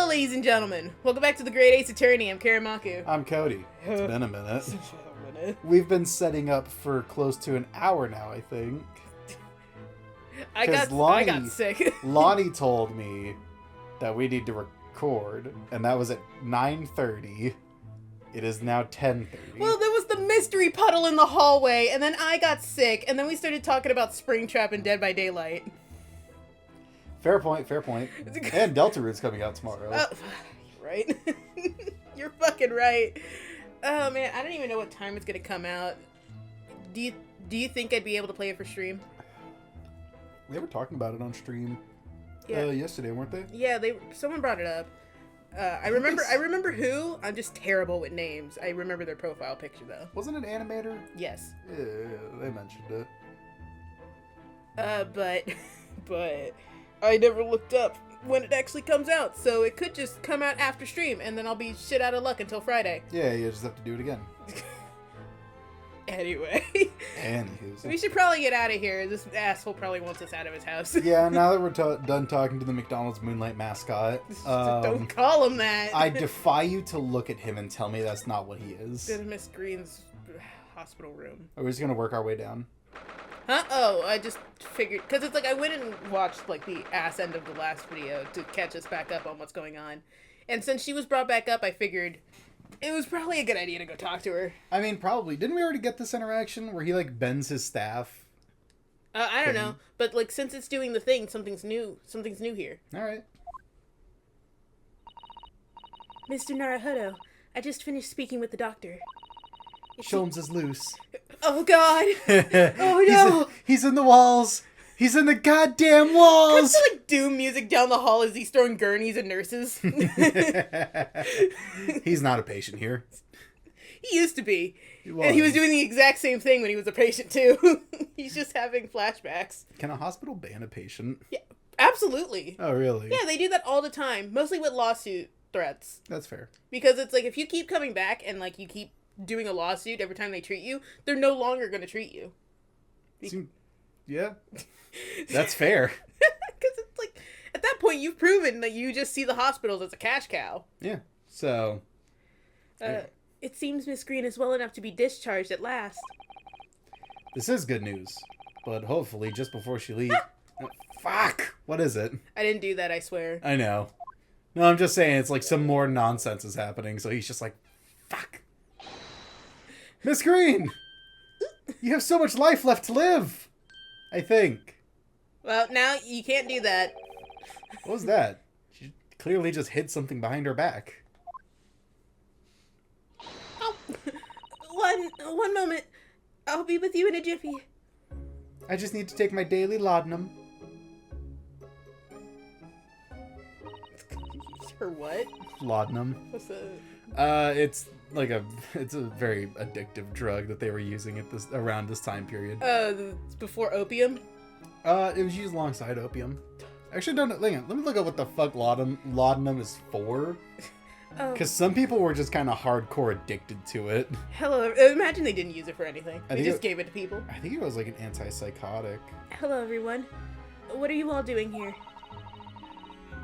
Hello, ladies and gentlemen. Welcome back to the Great Ace Attorney. I'm Karamaku. I'm Cody. It's been a minute. We've been setting up for close to an hour now, I think. I got sick. Lonnie told me that we need to record, and that was at 9:30. It is now 10:30. Well, there was the mystery puddle in the hallway, and then I got sick, and then we started talking about Springtrap and Dead by Daylight. Fair point. And Deltarude's coming out tomorrow. Right? You're fucking right. Oh man, I don't even know what time it's gonna come out. Do you think I'd be able to play it for stream? They were talking about it on stream Yeah. yesterday, weren't they? Yeah, someone brought it up. I remember who. I'm just terrible with names. I remember their profile picture though. Wasn't it Animator? Yes. Yeah, they mentioned But it. I never looked up when it actually comes out, so it could just come out after stream, and then I'll be shit out of luck until Friday. Yeah, you just have to do it again. Anyway. Anywho. We should probably get out of here. This asshole probably wants us out of his house. Yeah, now that we're done talking to the McDonald's Moonlight mascot. Don't call him that. I defy you to look at him and tell me that's not what he is. Go to Miss Green's hospital room. Are we just gonna work our way down? Huh? Oh, I just figured, because it's like I went and watched like the ass end of the last video to catch us back up on what's going on. And since she was brought back up, I figured it was probably a good idea to go talk to her. I mean, probably. Didn't we already get this interaction where he like bends his staff? I don't know, but like since it's doing the thing, something's new here. All right. Mr. Naruhodo, I just finished speaking with the doctor. Sholmes is loose. Oh God! Oh no! He's in the walls. He's in the goddamn walls. Cuts to like doom music down the hall as he's throwing gurneys at nurses. He's not a patient here. He used to be. Was. And he was doing the exact same thing when he was a patient too. He's just having flashbacks. Can a hospital ban a patient? Yeah, absolutely. Oh really? Yeah, they do that all the time, mostly with lawsuit threats. That's fair. Because it's like if you keep coming back and like you keep doing a lawsuit every time they treat you, they're no longer going to treat you. Yeah. That's fair. Because it's like, at that point, you've proven that you just see the hospitals as a cash cow. Yeah. So. It seems Miss Green is well enough to be discharged at last. This is good news. But hopefully, just before she leaves. Fuck! What is it? I didn't do that, I swear. I know. No, I'm just saying, it's like some more nonsense is happening, so he's just like, fuck. Miss Green! You have so much life left to live! I think. Well, now you can't do that. What was that? She clearly just hid something behind her back. Oh, one moment. I'll be with you in a jiffy. I just need to take my daily laudanum. Her what? Laudanum. What's that? It's a very addictive drug that they were using around this time period. Before opium? It was used alongside opium. Actually, don't. Let me look up what the fuck laudanum is for. Because some people were just kind of hardcore addicted to it. Hello. Imagine they didn't use it for anything. They just gave it to people. I think it was like an antipsychotic. Hello, everyone. What are you all doing here?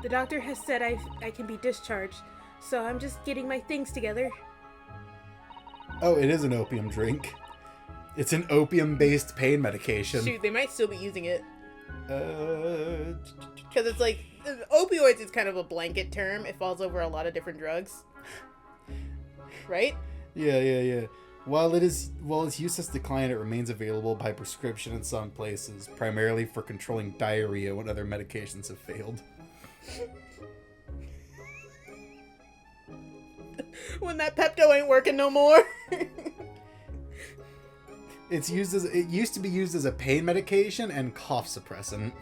The doctor has said I can be discharged, so I'm just getting my things together. Oh, it is an opium drink. It's an opium-based pain medication. Shoot, they might still be using it. Because Because it's like, opioids is kind of a blanket term. It falls over a lot of different drugs. Right? Yeah. While its use has declined, it remains available by prescription in some places, primarily for controlling diarrhea when other medications have failed. When that Pepto ain't working no more. It used to be used as a pain medication and cough suppressant.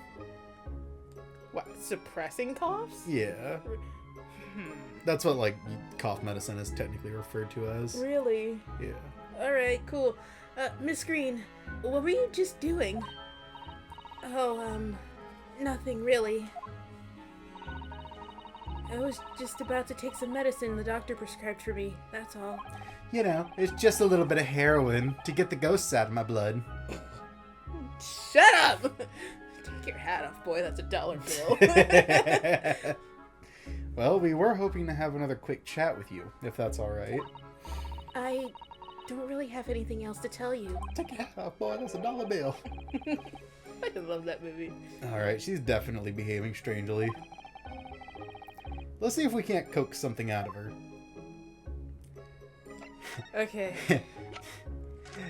What, suppressing coughs? Yeah. That's what like cough medicine is technically referred to as. Really? Yeah. Alright, cool. Miss Green, what were you just doing? Oh, nothing really. I was just about to take some medicine the doctor prescribed for me, that's all. You know, it's just a little bit of heroin to get the ghosts out of my blood. Shut up! Take your hat off, boy, that's $1 bill. Well, we were hoping to have another quick chat with you, if that's alright. I don't really have anything else to tell you. Take your hat off, boy. That's $1 bill. I love that movie. Alright, she's definitely behaving strangely. Let's see if we can't coax something out of her. Okay.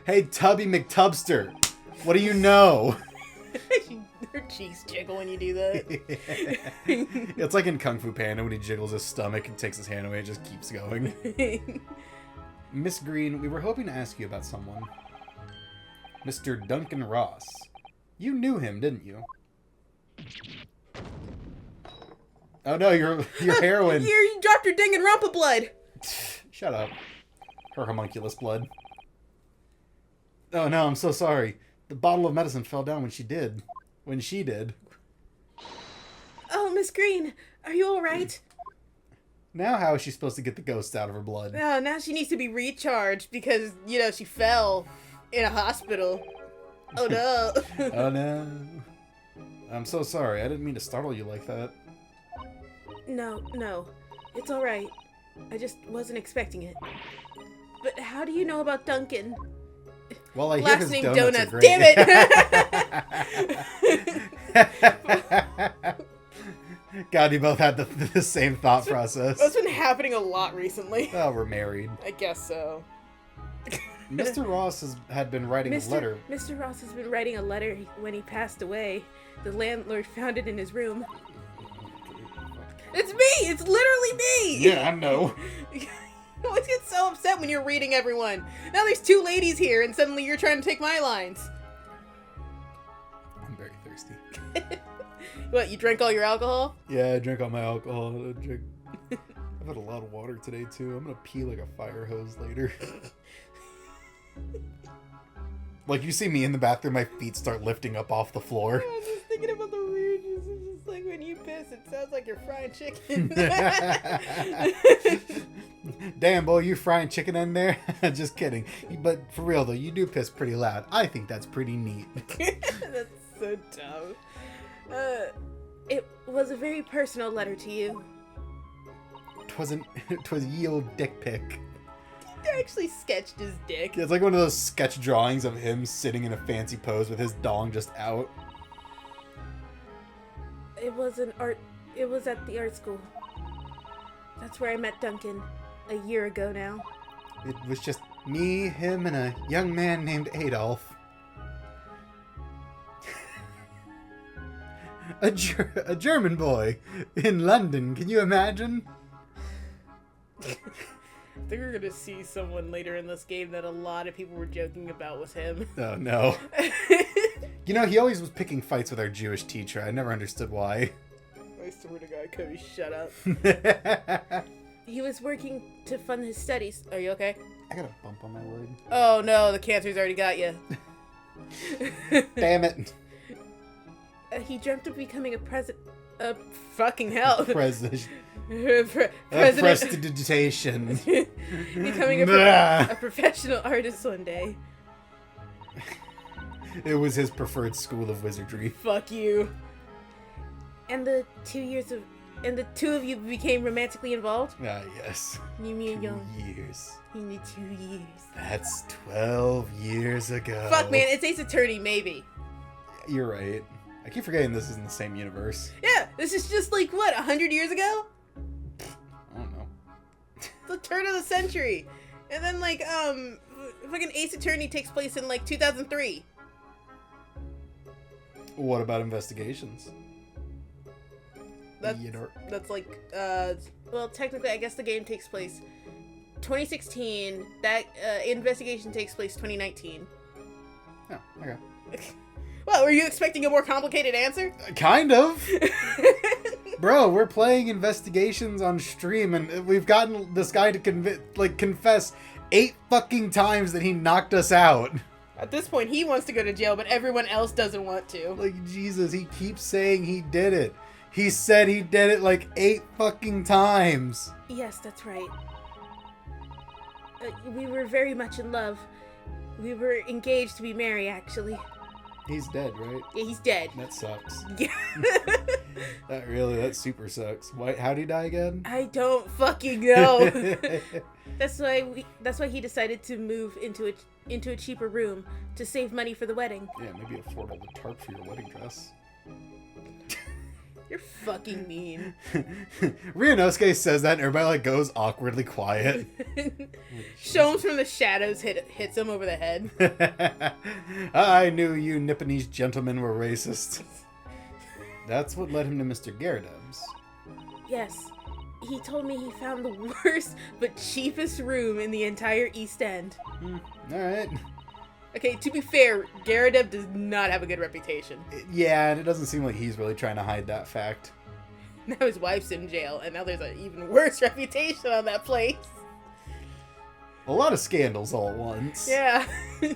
Hey, Tubby McTubster. What do you know? Her cheeks jiggle when you do that. It's like in Kung Fu Panda when he jiggles his stomach and takes his hand away and just keeps going. Miss Green, we were hoping to ask you about someone. Mr. Duncan Ross. You knew him, didn't you? Oh no, your heroin. You dropped your Danganronpa blood. Shut up. Her homunculus blood. Oh no, I'm so sorry. The bottle of medicine fell down when she did. Oh, Miss Green, are you alright? Now how is she supposed to get the ghost out of her blood? Oh, now she needs to be recharged because, she fell in a hospital. Oh no. Oh no. I'm so sorry. I didn't mean to startle you like that. No. It's alright. I just wasn't expecting it. But how do you know about Duncan? Well, I hear Last his name donuts are Donuts. great. Damn it! God, you both had the same thought process. That's been happening a lot recently. Oh, we're married. I guess so. Mr. Ross had been writing a letter. Mr. Ross has been writing a letter when he passed away. The landlord found it in his room. It's me! It's literally me! Yeah, I know. You always get so upset when you're reading everyone. Now there's two ladies here and suddenly you're trying to take my lines. I'm very thirsty. What, you drank all your alcohol? Yeah, I drank all my alcohol. I've had a lot of water today, too. I'm gonna pee like a fire hose later. Like, you see me in the bathroom, my feet start lifting up off the floor. I was just thinking about the weirdness. It's just like when you piss, it sounds like you're frying chicken. Damn, boy, you frying chicken in there? Just kidding. But for real, though, you do piss pretty loud. I think that's pretty neat. That's so dumb. It was a very personal letter to you. 'Twas ye old dick pic. He actually sketched his dick. It's like one of those sketch drawings of him sitting in a fancy pose with his dong just out. It was at the art school. That's where I met Duncan a year ago now. It was just me, him, and a young man named Adolf. A German boy in London. Can you imagine? I think we're gonna see someone later in this game that a lot of people were joking about was him. Oh, no. You know, he always was picking fights with our Jewish teacher. I never understood why. I swear to God, Cody, shut up. He was working to fund his studies. Are you okay? I got a bump on my leg. Oh no, the cancer's already got you. Damn it. He dreamt of becoming fucking hell. President. Prestidigitation. Becoming a professional artist one day. It was his preferred school of wizardry. Fuck you. And the 2 of you became romantically involved? Ah, yes. You mean 2 years. in the 2 years. That's 12 years ago. Fuck, man, it's Ace Attorney, maybe. You're right. I keep forgetting this is in the same universe. Yeah, this is just like, what, 100 years ago? I don't know. The turn of the century. And then, like, fucking Ace Attorney takes place in, like, 2003. What about investigations? That's like, well, technically, I guess the game takes place 2016. That, investigation takes place 2019. Oh, okay. Well, were you expecting a more complicated answer? Kind of. Bro, we're playing investigations on stream, and we've gotten this guy to confess 8 fucking times that he knocked us out. At this point, he wants to go to jail, but everyone else doesn't want to. Like, Jesus, he keeps saying he did it. He said he did it like 8 fucking times. Yes, that's right. We were very much in love. We were engaged to be married, actually. He's dead, right? Yeah, he's dead. That sucks. Yeah. That super sucks. Why? How'd he die again? I don't fucking know. That's why he decided to move into a cheaper room to save money for the wedding. Yeah, maybe afford all the tarp for your wedding dress. You're fucking mean. Ryunosuke says that and everybody like goes awkwardly quiet. Sholmes from the shadows hits him over the head. I knew you Nipponese gentlemen were racist. That's what led him to Mr. Gyarados. Yes. He told me he found the worst but cheapest room in the entire East End. Alright. Okay, to be fair, Gyarados does not have a good reputation. Yeah, and it doesn't seem like he's really trying to hide that fact. Now his wife's in jail, and now there's an even worse reputation on that place. A lot of scandals all at once. Yeah.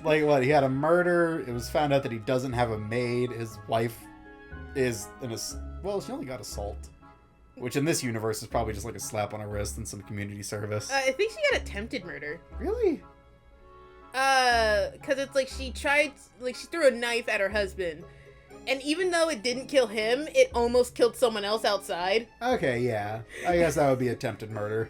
Like what? He had a murder. It was found out that he doesn't have a maid. His wife is she only got assault. Which in this universe is probably just like a slap on a wrist and some community service. I think she got attempted murder. Really? Cause it's like she threw a knife at her husband, and even though it didn't kill him, it almost killed someone else outside. Okay, yeah. I guess that would be attempted murder.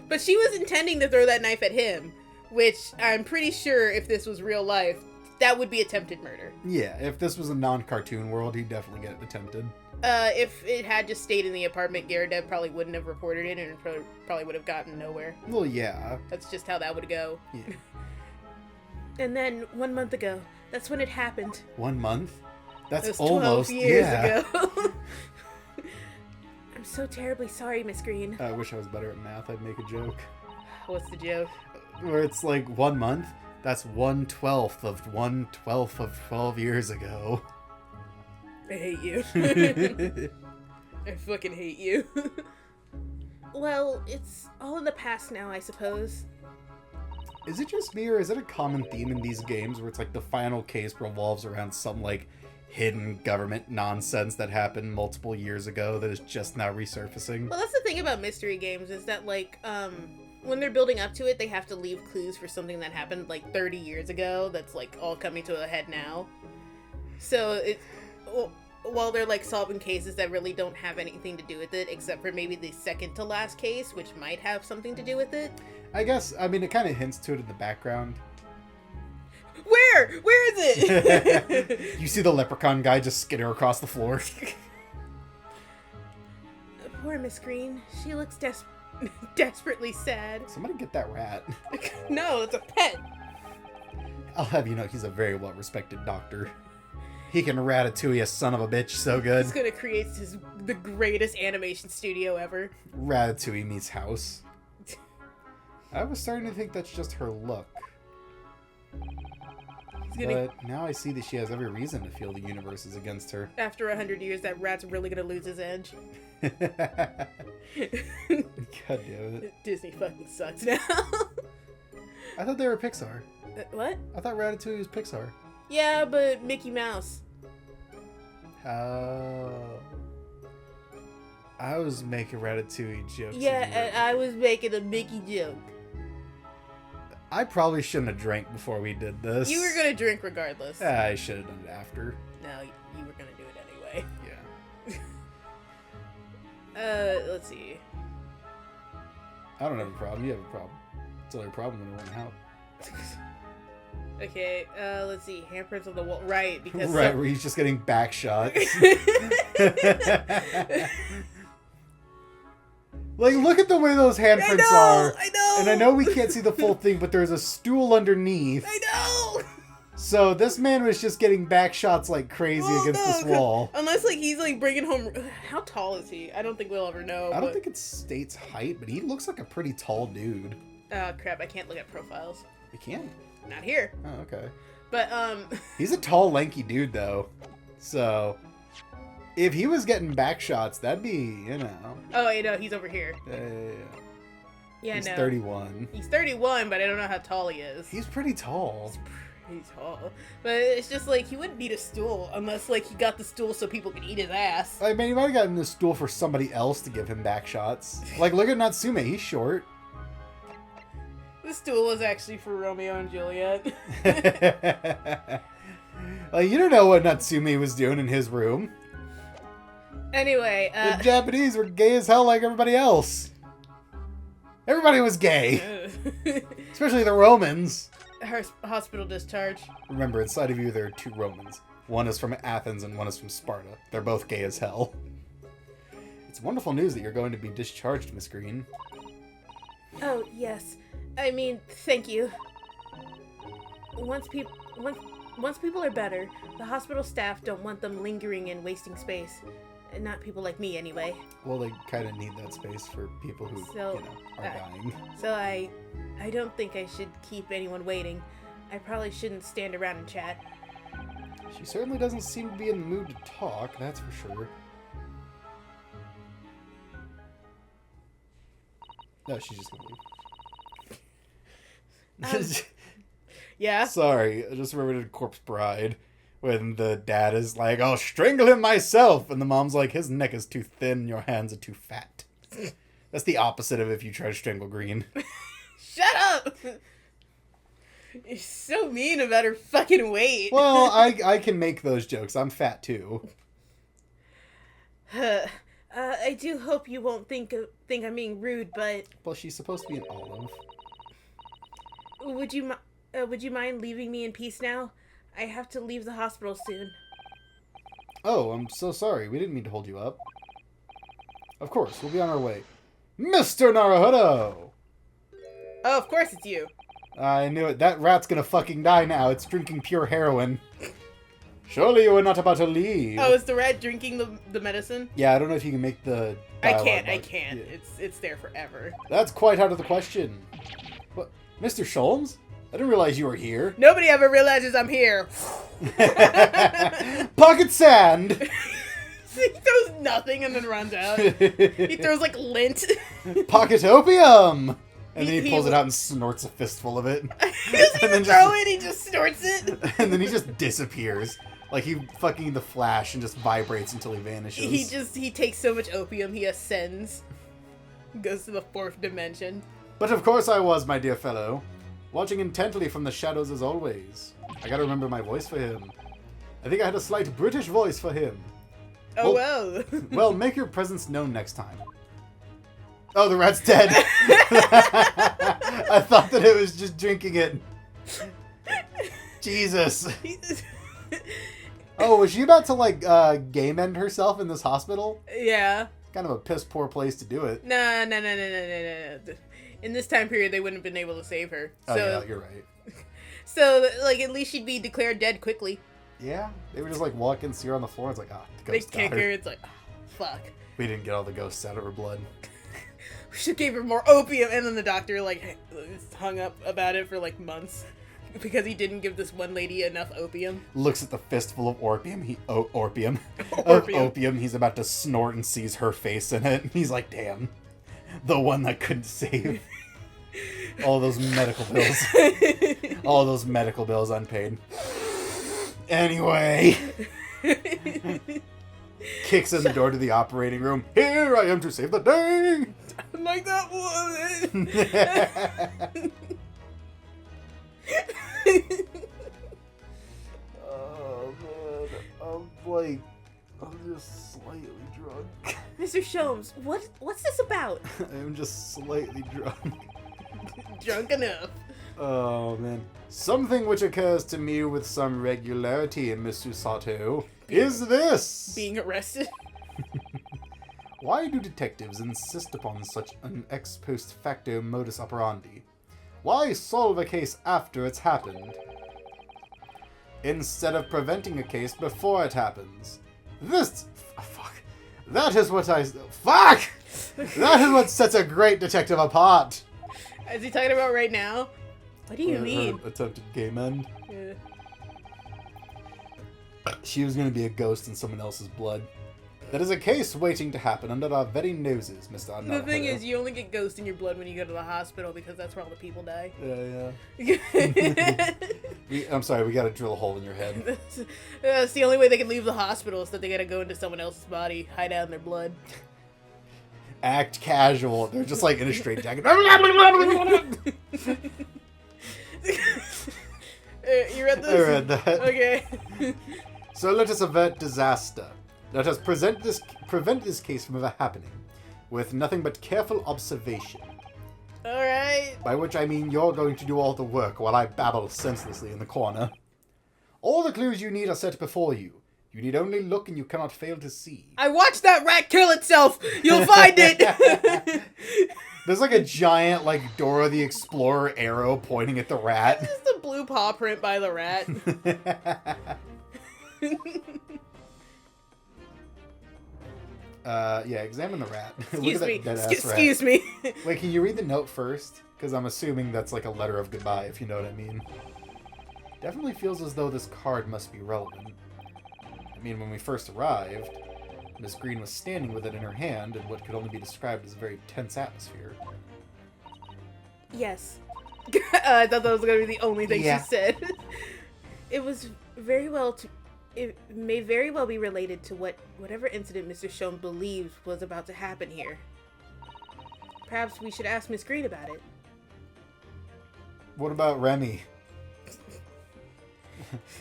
But she was intending to throw that knife at him, which I'm pretty sure if this was real life, that would be attempted murder. Yeah, if this was a non-cartoon world, he'd definitely get attempted. If it had just stayed in the apartment, Gyarados probably wouldn't have reported it, and it probably would have gotten nowhere. Well, yeah. That's just how that would go. Yeah. And then 1 month ago, that's when it happened. 1 month? That's It was almost 12 years yeah. ago. I'm so terribly sorry, Miss Green. I wish I was better at math. I'd make a joke. What's the joke? Where it's like 1 month. That's 1/12 of 1/12 of 12 years ago. I hate you. I fucking hate you. Well, it's all in the past now, I suppose. Is it just me, or is it a common theme in these games where it's like the final case revolves around some like hidden government nonsense that happened multiple years ago that is just now resurfacing? Well, that's the thing about mystery games is that like when they're building up to it, they have to leave clues for something that happened like 30 years ago that's like all coming to a head now. So while they're like solving cases that really don't have anything to do with it, except for maybe the second to last case, which might have something to do with it. I guess, I mean, it kind of hints to it in the background. Where is it? You see the leprechaun guy just skitter across the floor. Poor Miss Green. She looks desperately sad. Somebody get that rat. No, it's a pet. I'll have you know he's a very well-respected doctor. He can ratatouille a son of a bitch so good. He's gonna create the greatest animation studio ever. Ratatouille meets House. I was starting to think that's just her look. But now I see that she has every reason to feel the universe is against her. After 100 years, that rat's really gonna lose his edge. God damn it. Disney fucking sucks now. I thought they were Pixar. What? I thought Ratatouille was Pixar. Yeah, but Mickey Mouse. I was making Ratatouille jokes. Yeah, and I was making a Mickey joke. I probably shouldn't have drank before we did this. You were gonna drink regardless. I should have done it after. No, you were gonna do it anyway. Yeah. Let's see. I don't have a problem. You have a problem. It's only a problem when it went out. Okay, let's see. Handprints on the wall. Right, because... Right, where he's just getting back shots. Like, look at the way those handprints are. I know! And I know we can't see the full thing, but there's a stool underneath. I know! So this man was just getting back shots like crazy against this wall. Unless, like, he's, like, bringing home... How tall is he? I don't think we'll ever know. I don't think it states height, but he looks like a pretty tall dude. Oh, crap. I can't look at profiles. You can? Not here. Oh, okay. But, He's a tall, lanky dude, though. So... if he was getting back shots, that'd be, you know... Oh, you know, he's over here. Yeah, he's no. 31. He's 31, but I don't know how tall he is. He's pretty tall. He's tall. But it's just like, he wouldn't need a stool unless, like, he got the stool so people could eat his ass. I mean, he might have gotten the stool for somebody else to give him back shots. Like, look at Natsume. He's short. The stool was actually for Romeo and Juliet. Like, you don't know what Natsume was doing in his room. Anyway, The Japanese were gay as hell like everybody else. Everybody was gay. Especially the Romans. her hospital discharge. Remember, inside of you there are two Romans. One is from Athens and one is from Sparta. They're both gay as hell. It's wonderful news that you're going to be discharged, Miss Green. Oh, yes. I mean, thank you. Once people are better, the hospital staff don't want them lingering and wasting space. And not people like me, anyway. Well, they kind of need that space for people who, are dying. So I don't think I should keep anyone waiting. I probably shouldn't stand around and chat. She certainly doesn't seem to be in the mood to talk, that's for sure. No, she's just gonna leave. Yeah? Sorry, I just remembered Corpse Bride. When the dad is like, I'll strangle him myself. And the mom's like, his neck is too thin, your hands are too fat. That's the opposite of if you try to strangle Green. Shut up! You're so mean about her fucking weight. Well, I can make those jokes. I'm fat too. I do hope you won't think I'm being rude, but... Well, she's supposed to be an olive. Would you mind leaving me in peace now? I have to leave the hospital soon. Oh, I'm so sorry. We didn't mean to hold you up. Of course, we'll be on our way. Mr. Naruhodo! Oh, of course it's you. I knew it. That rat's gonna fucking die now. It's drinking pure heroin. Surely you were not about to leave. Oh, is the rat drinking the medicine? Yeah, I don't know if you can make the dialogue I can't. Yeah. It's there forever. That's quite out of the question. What? Mr. Sholmes? I didn't realize you were here. Nobody ever realizes I'm here. Pocket sand! He throws nothing and then runs out. He throws, like, lint. Pocket opium! And then he pulls it out and snorts a fistful of it. He doesn't even throw it, he just snorts it. And then he just disappears. Like he fucking the Flash and just vibrates until he vanishes. He takes so much opium, he ascends. Goes to the fourth dimension. But of course I was, my dear fellow. Watching intently from the shadows as always. I gotta remember my voice for him. I think I had a slight British voice for him. Oh, well. Well, make your presence known next time. Oh, the rat's dead. I thought that it was just drinking it. Jesus. Oh, was she about to, like, game end herself in this hospital? Yeah. Kind of a piss poor place to do it. No. In this time period, they wouldn't have been able to save her. So, yeah, you're right. So, like, at least she'd be declared dead quickly. Yeah, they were just like walking, see her on the floor. It's like, the ghost they kick got her. It's like, oh, fuck. We didn't get all the ghosts out of her blood. We should give her more opium. And then the doctor, like, hung up about it for, like, months. Because he didn't give this one lady enough opium. Looks at the fistful of orpium. Orpium. Orpium. Of opium. He's about to snort and sees her face in it. He's like, damn. The one that couldn't save. All those medical bills. All those medical bills unpaid. Anyway. Kicks in the door to the operating room. Here I am to save the day. I'm like that woman. Oh, man. I'm just slightly drunk. Mr. Sholmes, what's this about? I'm just slightly drunk. Drunk enough. Oh, man. Something which occurs to me with some regularity, Mr. Sato, is this. Being arrested? Why do detectives insist upon such an ex post facto modus operandi? Why solve a case after it's happened, instead of preventing a case before it happens? Fuck. That is what fuck! That is what sets a great detective apart. Is he talking about right now? What do you mean? Her attempted game end. Yeah. She was going to be a ghost in someone else's blood. That is a case waiting to happen under our very noses, Mr. Naruhodo. The thing is, you only get ghost in your blood when you go to the hospital because that's where all the people die. Yeah. I'm sorry, we gotta drill a hole in your head. That's the only way they can leave the hospital is that they gotta go into someone else's body, hide out in their blood. Act casual. They're just like in a straight jacket. You read this? I read that. Okay. So let us avert disaster. Let us prevent this case from ever happening, with nothing but careful observation. Alright. By which I mean you're going to do all the work while I babble senselessly in the corner. All the clues you need are set before you. You need only look and you cannot fail to see. I watched that rat kill itself! You'll find it! There's like a giant, like, Dora the Explorer arrow pointing at the rat. Just a blue paw print by the rat. Yeah, examine the rat. Excuse Look me. at that dead-ass rat. Excuse me. Wait, can you read the note first? Because I'm assuming that's like a letter of goodbye, if you know what I mean. Definitely feels as though this card must be relevant. I mean, when we first arrived, Miss Green was standing with it in her hand in what could only be described as a very tense atmosphere. Yes. I thought that was going to be the only thing Yeah. she said. It was very well it may very well be related to whatever incident Mr. Schoen believed was about to happen here. Perhaps we should ask Miss Green about it. What about Remy?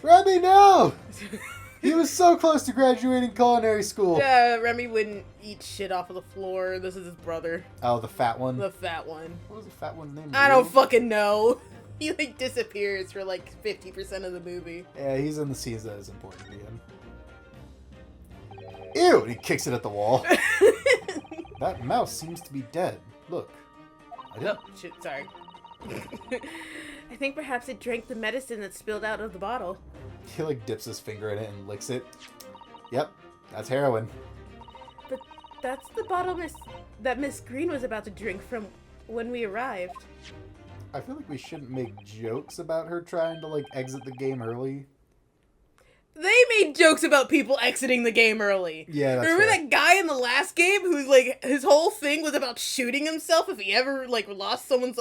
Remy, no! He was so close to graduating culinary school. Yeah, Remy wouldn't eat shit off of the floor. This is his brother. Oh, the fat one? The fat one. What was the fat one's name? I don't fucking know. He like disappears for like 50% of the movie. Yeah, he's in the scenes that is important to be in. Ew! And he kicks it at the wall. That mouse seems to be dead. Look. I didn't... Shit, sorry. I think perhaps it drank the medicine that spilled out of the bottle. He like dips his finger in it and licks it. Yep, that's heroin. But that's the bottle that Miss Green was about to drink from when we arrived. I feel like we shouldn't make jokes about her trying to like exit the game early. They made jokes about people exiting the game early. Yeah, that's Remember fair. that guy in the last game who's like, his whole thing was about shooting himself if he ever like lost someone's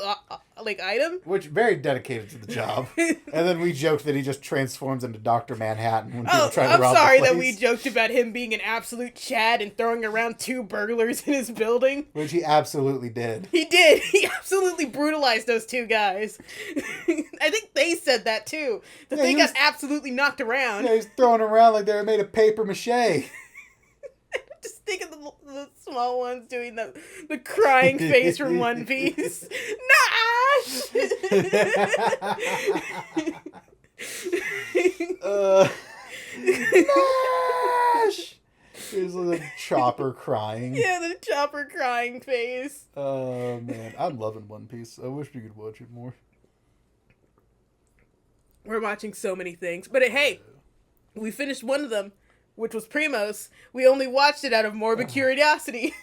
like item? Which, very dedicated to the job. And then we joked that he just transforms into Dr. Manhattan when people try to I'm rob sorry the that place. we joked about him being an absolute Chad and throwing around 2 burglars in his building. Which he absolutely did. He did. He absolutely brutalized those 2 guys. I think they said that too. That Yeah, they he got was- absolutely knocked around. Yeah, he's throwing around like they were made of paper mache. Just think of the small ones doing the crying face from One Piece. Nash! There's like a chopper crying. Yeah, the Chopper crying face. Oh man, I'm loving One Piece. I wish we could watch it more. We're watching so many things. But hey, we finished one of them, which was Primos. We only watched it out of morbid curiosity.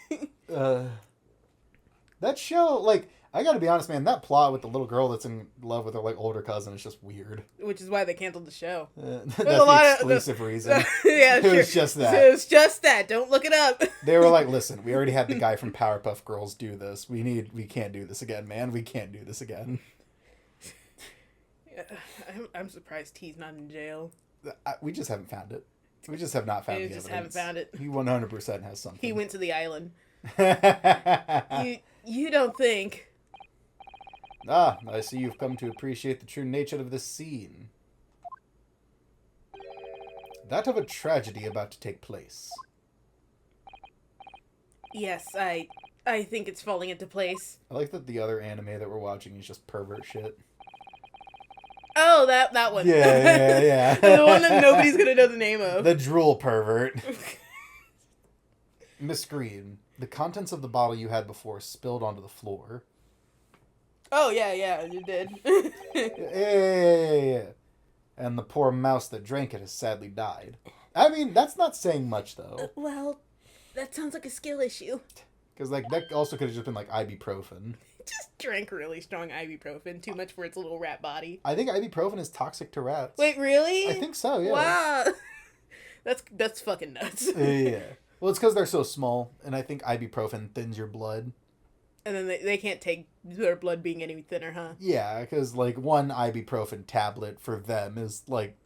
That show, like, I gotta be honest, man, that plot with the little girl that's in love with her, like, older cousin is just weird. Which is why they canceled the show. That's a the lot of- exclusive reason. Yeah, It sure. was just that. It was just that. Don't look it up. They were like, listen, we already had the guy from Powerpuff Girls do this. We can't do this again, man. We can't do this again. I'm surprised he's not in jail. We just haven't found it. We just have not found We the just evidence. haven't found it. He 100% has something. He went to the island. You don't think? Ah, I see you've come to appreciate the true nature of this scene. That of a tragedy about to take place. Yes, I think it's falling into place. I like that the other anime that we're watching is just pervert shit. Oh, that one. Yeah. The one that nobody's gonna know the name of. The drool pervert. Miss Green, the contents of the bottle you had before spilled onto the floor. Oh, yeah, you did. Yeah. And the poor mouse that drank it has sadly died. I mean, that's not saying much, though. Well, that sounds like a skill issue. Because, like, that also could have just been, like, ibuprofen. Just drank really strong ibuprofen. Too much for its little rat body. I think ibuprofen is toxic to rats. Wait, really? I think so, yeah. Wow. That's fucking nuts. Yeah. Well, it's because they're so small, and I think ibuprofen thins your blood. And then they can't take their blood being any thinner, huh? Yeah, because, like, one ibuprofen tablet for them is, like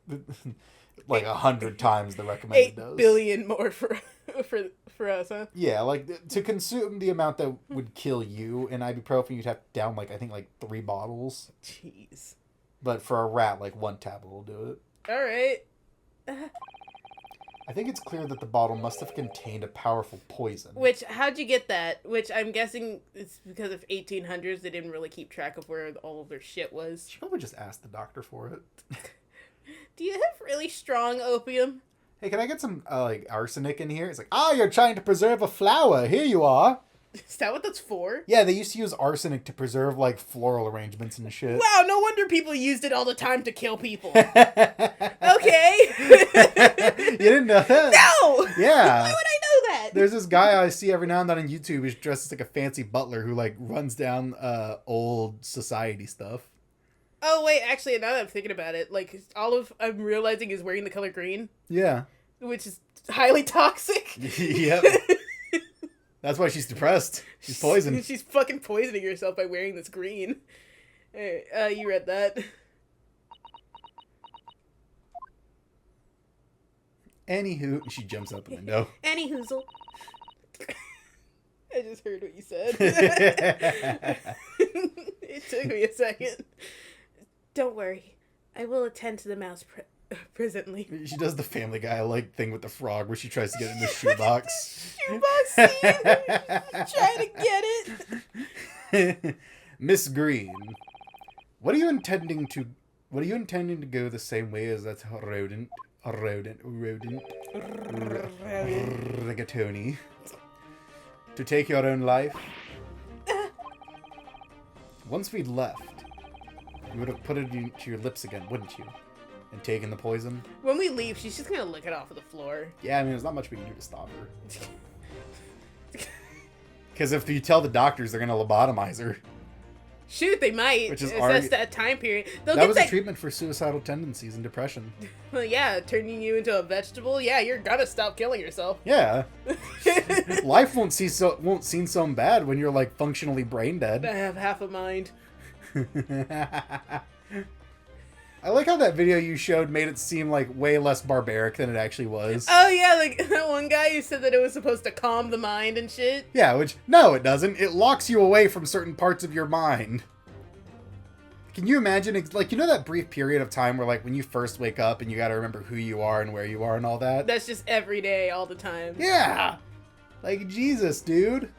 100 times the recommended 8 dose. billion more for us, huh? Yeah, like, to consume the amount that would kill you in ibuprofen, you'd have to down, like, I think, like, 3 bottles. Jeez. But for a rat, like, one tablet will do it. Alright. I think it's clear that the bottle must have contained a powerful poison. Which, how'd you get that? Which I'm guessing it's because of 1800s, they didn't really keep track of where all of their shit was. She probably just asked the doctor for it. Do you have really strong opium? Hey, can I get some, like, arsenic in here? It's like, you're trying to preserve a flower. Here you are. Is that what that's for? Yeah, they used to use arsenic to preserve, like, floral arrangements and shit. Wow, no wonder people used it all the time to kill people. Okay. You didn't know that? No! Yeah. Why would I know that? There's this guy I see every now and then on YouTube. He's dressed as, like, a fancy butler who, like, runs down old society stuff. Oh, wait, actually, now that I'm thinking about it, like, I'm realizing is wearing the color green. Yeah. Which is highly toxic. Yep. That's why she's depressed. She's poisoned. She's fucking poisoning herself by wearing this green. Hey, you read that. Anywho, she jumps out the window. Anywhoozle. I just heard what you said. It took me a second. Don't worry. I will attend to the mouse presently. She does the Family Guy like thing with the frog where she tries to get in the shoebox. Shoebox scene. Trying to get it. Miss Green, what are you intending to go the same way as that rodent, rigatoni, to take your own life? Once we'd left, you would have put it into your lips again, wouldn't you? And taken the poison? When we leave, she's just gonna lick it off of the floor. Yeah, I mean, there's not much we can do to stop her. Because if you tell the doctors, they're gonna lobotomize her. Shoot, they might. Which is That's that time period. That was a treatment for suicidal tendencies and depression. Well, yeah, turning you into a vegetable. Yeah, you're gonna stop killing yourself. Yeah. Life won't seem so bad when you're like functionally brain dead. I have half a mind. I like how that video you showed made it seem like way less barbaric than it actually was. Oh yeah, like that one guy who said that it was supposed to calm the mind and shit. Yeah, which, no it doesn't. It locks you away from certain parts of your mind. Can you imagine, like, you know that brief period of time where, like, when you first wake up and you gotta remember who you are and where you are and all that? That's just every day, all the time. Yeah! Like, Jesus, dude.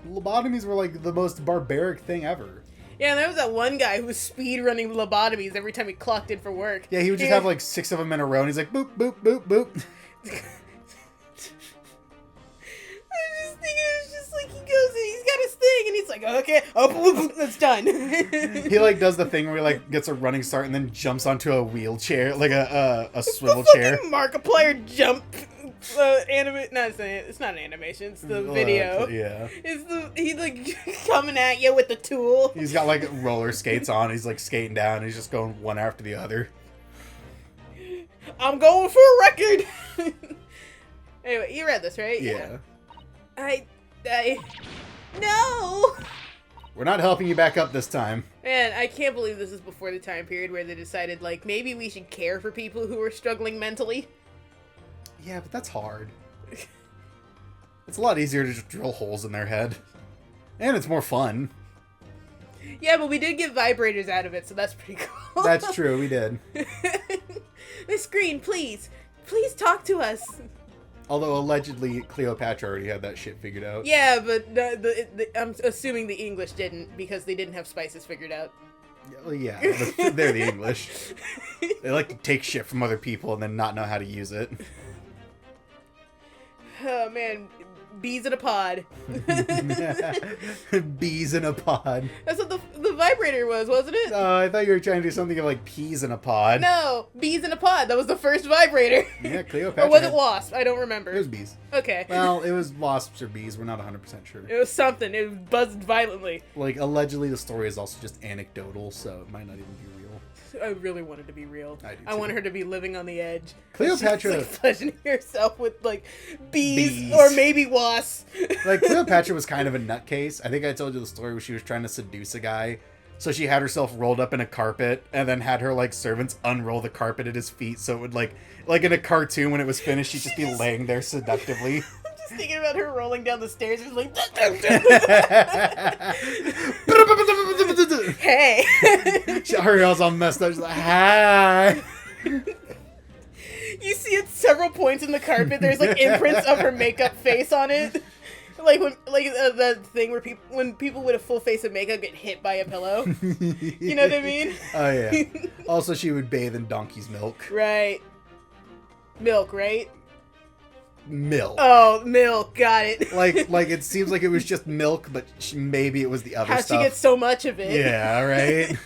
Lobotomies were, like, the most barbaric thing ever. Yeah, and there was that one guy who was speed running lobotomies every time he clocked in for work. Yeah, he would just have like 6 of them in a row, and he's like, boop, boop, boop, boop. I was just thinking, it was just like, he goes and he's got his thing, and he's like, okay, oh, that's done. He like does the thing where he like gets a running start and then jumps onto a wheelchair, like a swivel chair. Markiplier jump. It's not an animation. It's the video. Yeah. He's like coming at you with the tool. He's got like roller skates on. He's like skating down. He's just going one after the other. I'm going for a record. Anyway, you read this, right? Yeah. No. We're not helping you back up this time. Man, I can't believe this is before the time period where they decided like maybe we should care for people who are struggling mentally. Yeah, but that's hard. It's a lot easier to just drill holes in their head. And it's more fun. Yeah, but we did get vibrators out of it, so that's pretty cool. That's true, we did. Miss Green, please. Please talk to us. Although allegedly Cleopatra already had that shit figured out. Yeah, but I'm assuming the English didn't, because they didn't have spices figured out. Well, yeah, but they're the English. They like to take shit from other people and then not know how to use it. Oh man, bees in a pod. Bees in a pod. That's what the vibrator was, wasn't it? I thought you were trying to do something like peas in a pod. No, bees in a pod. That was the first vibrator. Yeah, Cleopatra. Or was it wasp? I don't remember. It was bees. Okay. Well, it was wasps or bees. We're not 100% sure. It was something. It was buzzed violently. Like, allegedly the story is also just anecdotal, so it might not even be real. I really wanted to be real. I do too. I want her to be living on the edge. Cleopatra... She's, like, pleasuring herself with, like, bees. Or maybe wasps. Like, Cleopatra was kind of a nutcase. I think I told you the story where she was trying to seduce a guy. So she had herself rolled up in a carpet and then had her, like, servants unroll the carpet at his feet so it would, like in a cartoon when it was finished, she'd just be laying there seductively. I'm just thinking about her rolling down the stairs. Just like... hey. Ariel's all messed up. She's like, hi. You see at several points in the carpet, there's like imprints of her makeup face on it. Like when, the thing where when people with a full face of makeup get hit by a pillow. You know what I mean? Oh, yeah. Also, she would bathe in donkey's milk. Right. Milk, right? Milk. Oh, milk. Got it. Like it seems like it was just milk, but maybe it was the other How'd stuff. she get so much of it? Yeah, right?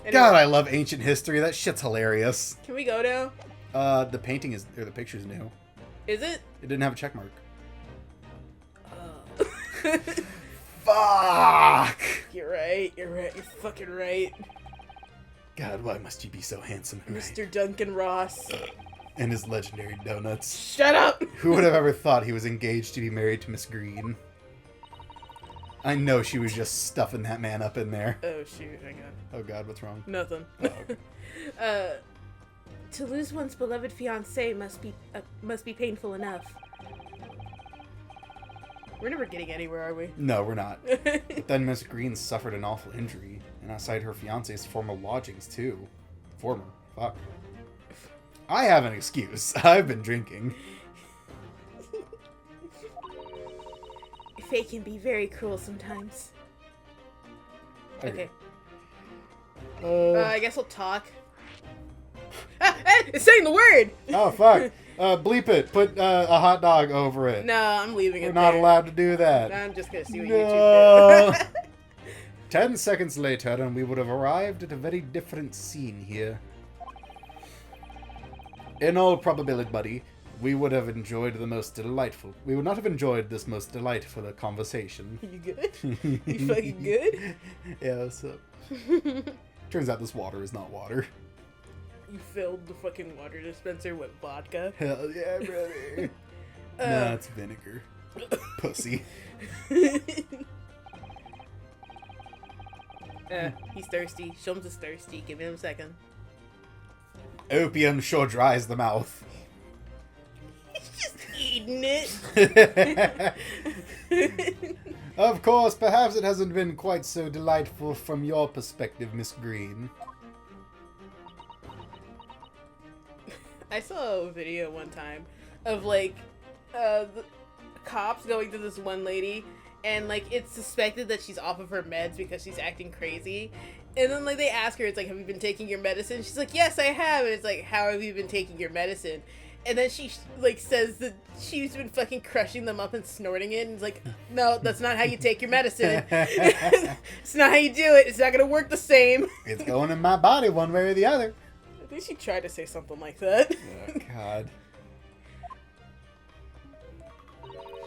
Anyway, God, I love ancient history. That shit's hilarious. Can we go now? The painting is, or the picture's new. Is it? It didn't have a check mark. Oh. Fuck! You're right. You're fucking right. God, why must you be so handsome, right? Mr. Duncan Ross. And his legendary donuts. Shut up! Who would have ever thought he was engaged to be married to Miss Green? I know she was just stuffing that man up in there. Oh, shoot. Hang on. Oh God, what's wrong? Nothing. Oh, okay. To lose one's beloved fiancé must be painful enough. We're never getting anywhere, are we? No, we're not. But then Miss Green suffered an awful injury, and outside her fiancé's former lodgings, too. Former. Fuck. I have an excuse. I've been drinking. Fate can be very cruel sometimes. Okay. I guess I'll talk. It's saying the word! Oh, fuck. Bleep it. Put a hot dog over it. No, I'm leaving it We're not there. allowed to do that. I'm just gonna see what No. YouTube did. 10 seconds later, and we would have arrived at a very different scene here. In all probability, buddy, we would have enjoyed the most delightful. We would not have enjoyed this most delightful conversation. You good? You fucking good? Yeah, what's up? Turns out this water is not water. You filled the fucking water dispenser with vodka? Hell yeah, brother. No, it's vinegar. Pussy. He's thirsty. Shums is thirsty. Give him a second. Opium sure dries the mouth. He's just eating it. Of course, perhaps it hasn't been quite so delightful from your perspective, Miss Green. I saw a video one time of like the cops going to this one lady, and like it's suspected that she's off of her meds because she's acting crazy. And then like they ask her, it's like, have you been taking your medicine? She's like, yes, I have. And it's like, how have you been taking your medicine? And then she like says that she's been fucking crushing them up and snorting it. And it's like, no, that's not how you take your medicine. It's not how you do it. It's not gonna work the same. It's going in my body one way or the other. I think she tried to say something like that. Oh, God.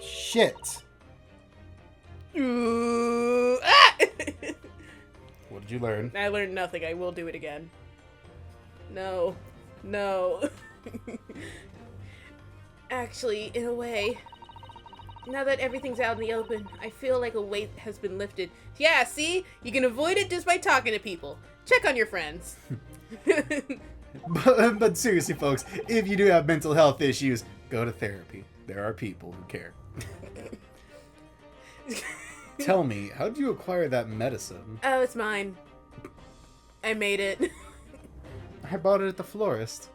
Shit. Ooh, ah! What did you learn? I learned nothing. I will do it again. No. No. Actually, in a way, now that everything's out in the open, I feel like a weight has been lifted. Yeah, see? You can avoid it just by talking to people. Check on your friends. But seriously, folks, if you do have mental health issues, go to therapy. There are people who care. Tell me, how did you acquire that medicine? Oh, it's mine. I made it. I bought it at the florist.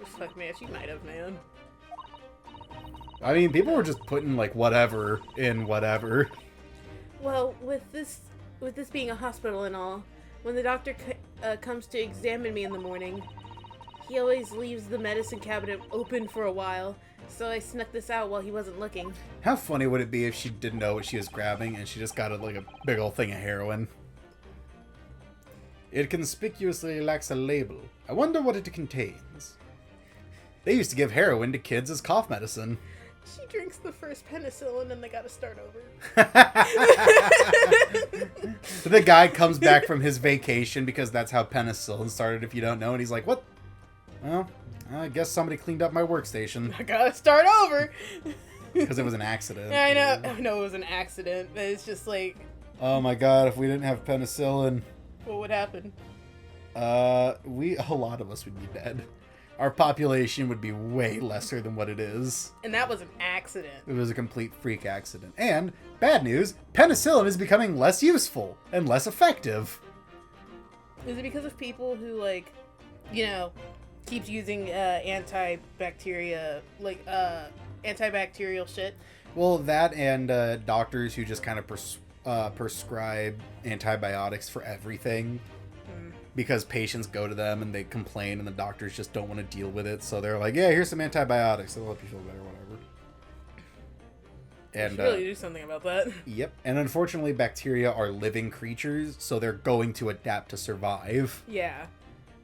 Fuck, man, she might have, man. I mean, people were just putting, like, whatever in whatever. Well, with this being a hospital and all, when the doctor comes to examine me in the morning, he always leaves the medicine cabinet open for a while, so I snuck this out while he wasn't looking. How funny would it be if she didn't know what she was grabbing and she just got like a big old thing of heroin? It conspicuously lacks a label. I wonder what it contains. They used to give heroin to kids as cough medicine. She drinks the first penicillin and they gotta start over. The guy comes back from his vacation because that's how penicillin started, if you don't know, and he's like, what? Well, I guess somebody cleaned up my workstation. I gotta start over! Because it was an accident. I know it was an accident, but it's just like... Oh my god, if we didn't have penicillin... What would happen? A lot of us would be dead. Our population would be way lesser than what it is. And that was an accident. It was a complete freak accident. And, bad news, penicillin is becoming less useful and less effective. Is it because of people who, like, you know, keeps using antibacterial shit? Well, that and doctors who just kind of prescribe antibiotics for everything. Because patients go to them and they complain and the doctors just don't want to deal with it. So they're like, yeah, here's some antibiotics. It'll help you feel better, whatever. And really do something about that. Yep. And unfortunately, bacteria are living creatures, so they're going to adapt to survive. Yeah.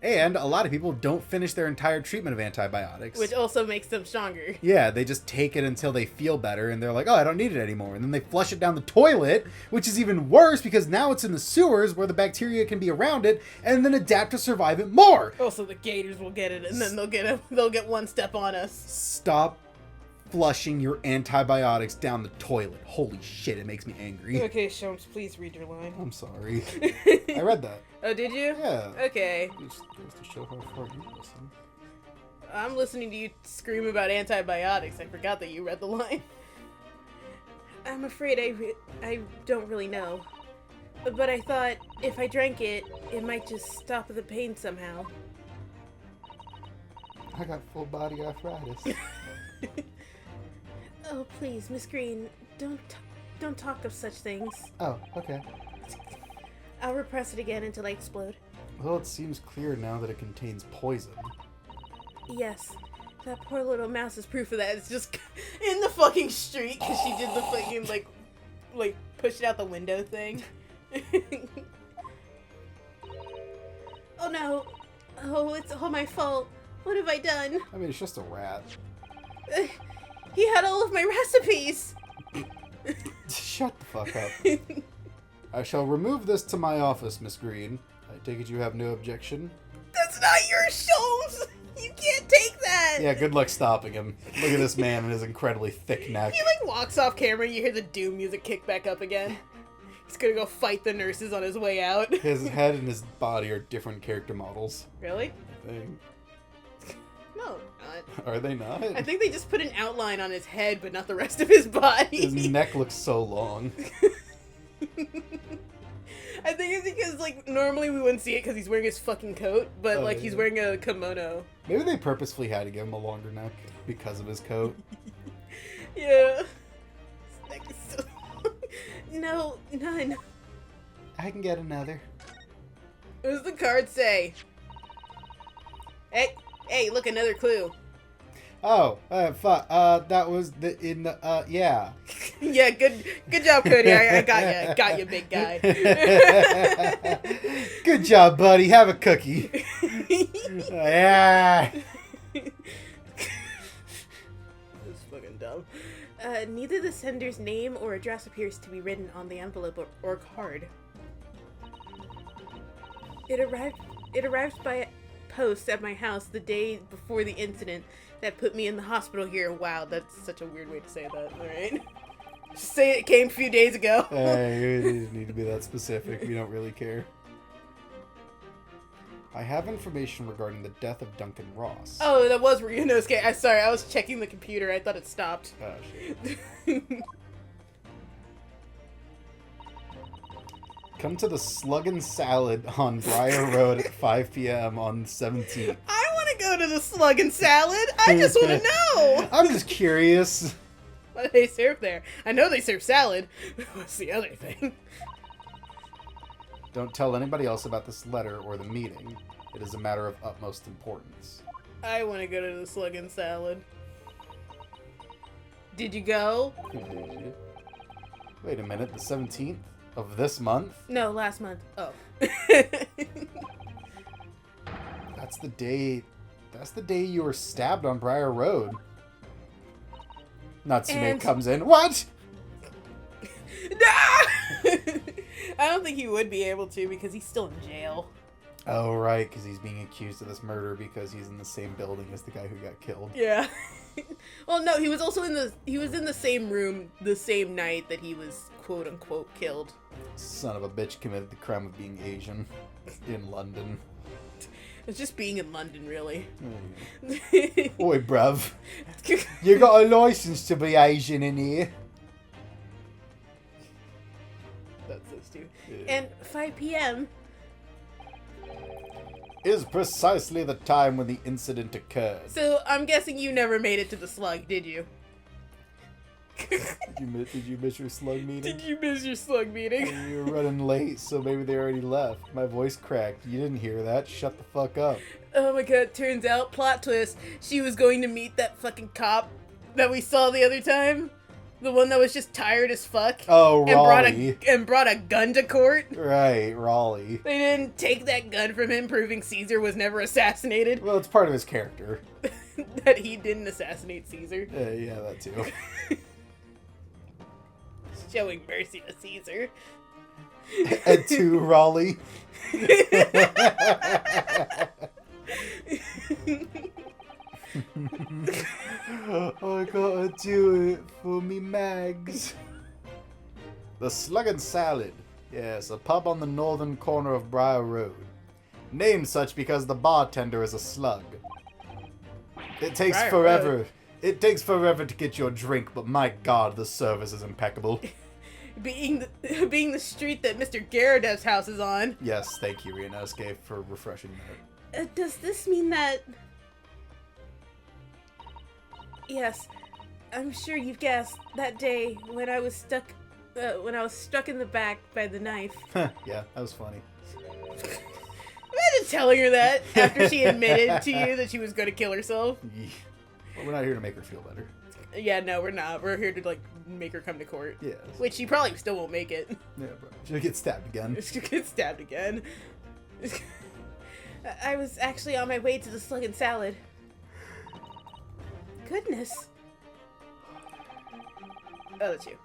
And a lot of people don't finish their entire treatment of antibiotics. Which also makes them stronger. Yeah, they just take it until they feel better, and they're like, oh, I don't need it anymore. And then they flush it down the toilet, which is even worse because now it's in the sewers where the bacteria can be around it, and then adapt to survive it more. Also, the gators will get it, and then they'll get one step on us. Stop flushing your antibiotics down the toilet. Holy shit, it makes me angry. Okay, Shums, please read your line. I'm sorry. I read that. Oh, did you? Yeah. Okay. It just goes to show how far you listen. I'm listening to you scream about antibiotics. I forgot that you read the line. I'm afraid I don't really know. But I thought if I drank it, it might just stop the pain somehow. I got full body arthritis. Oh, please, Miss Green, don't talk of such things. Oh, okay. I'll repress it again until I explode. Well, it seems clear now that it contains poison. Yes, that poor little mouse is proof of that. It's just in the fucking street because she did the fucking like push it out the window thing. Oh no! Oh, it's all my fault. What have I done? I mean, it's just a rat. He had all of my recipes! Shut the fuck up. I shall remove this to my office, Miss Green. I take it you have no objection? That's not your Shums! You can't take that! Yeah, good luck stopping him. Look at this man and his incredibly thick neck. He walks off camera and you hear the Doom music kick back up again. He's gonna go fight the nurses on his way out. His head and his body are different character models. Really? I think. No, not. Are they not? I think they just put an outline on his head, but not the rest of his body. His neck looks so long. I think it's because, normally we wouldn't see it because he's wearing his fucking coat, but, yeah. he's wearing a kimono. Maybe they purposefully had to give him a longer neck because of his coat. Yeah. His neck is so long. No, none. I can get another. What does the card say? Hey, look, another clue. Oh, fuck. That was yeah. Yeah, good job, Cody. I got you, big guy. Good job, buddy. Have a cookie. Yeah. That's fucking dumb. Neither the sender's name or address appears to be written on the envelope or card. It arrived by post at my house the day before the incident that put me in the hospital here. Wow, that's such a weird way to say that, alright? Just say it came a few days ago. You didn't need to be that specific. We don't really care. I have information regarding the death of Duncan Ross. Oh, that was Ryunosuke. I'm sorry, I was checking the computer. I thought it stopped. Oh, shit. Come to the Slug and Salad on Briar Road at 5 p.m. on the 17th. I want to go to the Slug and Salad. I just want to know. I'm just curious. What do they serve there? I know they serve salad. What's the other thing? Don't tell anybody else about this letter or the meeting. It is a matter of utmost importance. I want to go to the Slug and Salad. Did you go? Wait a minute, the 17th of this month? No, last month. Oh. That's the day you were stabbed on Briar Road. Natsume comes in. What? No! I don't think he would be able to because he's still in jail. Oh, right, because he's being accused of this murder because he's in the same building as the guy who got killed. Yeah. Well, no, he was also in the same room the same night that he was quote unquote killed. Son of a bitch committed the crime of being Asian in London. It's just being in London, really. Oi, bruv. You got a license to be Asian in here? That's so stupid. Yeah. And 5 p.m. is precisely the time when the incident occurred. So I'm guessing you never made it to the slug, did you? Did you miss your slug meeting? Did you miss your slug meeting? You were running late, so maybe they already left. My voice cracked. You didn't hear that. Shut the fuck up. Oh my god, turns out, plot twist, she was going to meet that fucking cop that we saw the other time. The one that was just tired as fuck. Oh, and Raleigh. brought a gun to court. Right, Raleigh. They didn't take that gun from him, proving Caesar was never assassinated. Well, it's part of his character. That he didn't assassinate Caesar. Yeah, that too. Showing mercy to Caesar. And to Raleigh. I gotta do it for me mags. The Slug and Salad. Yes, a pub on the northern corner of Briar Road. Named such because the bartender is a slug. It takes Briar forever. Road. It takes forever to get your drink, but my god, the service is impeccable. Being the street that Mr. Garadev's house is on. Yes, thank you, Ryunosuke, for refreshing that. Does this mean that... Yes, I'm sure you've guessed that day when I was struck in the back by the knife. Yeah, that was funny. Imagine telling her that after she admitted to you that she was going to kill herself. Yeah. Well, we're not here to make her feel better. Yeah, no, we're not. We're here to, like, make her come to court. Yes. Which she probably still won't make it. Yeah, bro. She'll get stabbed again. She'll get stabbed again. I was actually on my way to the Slug and Salad. Goodness. Oh, that's you.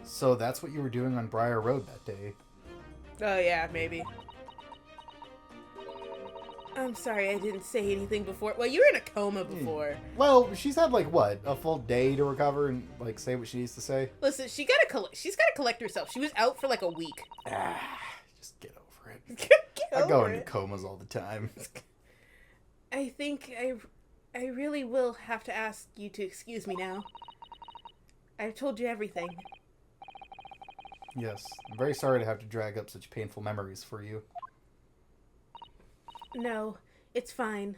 So that's what you were doing on Briar Road that day. Oh, yeah, maybe. I'm sorry I didn't say anything before. Well, you were in a coma before. Well, she's had, like, what? A full day to recover and, like, say what she needs to say? Listen, she's gotta collect herself. She was out for, like, a week. Just get over it. Get I go over into it. comas all the time. I think I really will have to ask you to excuse me now. I've told you everything. Yes. I'm very sorry to have to drag up such painful memories for you. No, it's fine.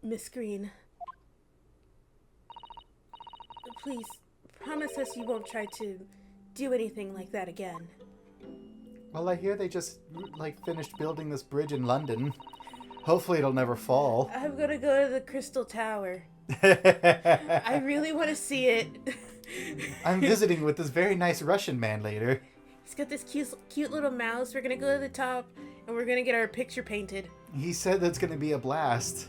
Miss Green. Please, promise us you won't try to do anything like that again. Well, I hear they just, like, finished building this bridge in London. Hopefully it'll never fall. I'm gonna go to the Crystal Tower. I really want to see it. I'm visiting with this very nice Russian man later. He's got this cute little mouse. We're gonna go to the top, and we're gonna get our picture painted. He said that's going to be a blast.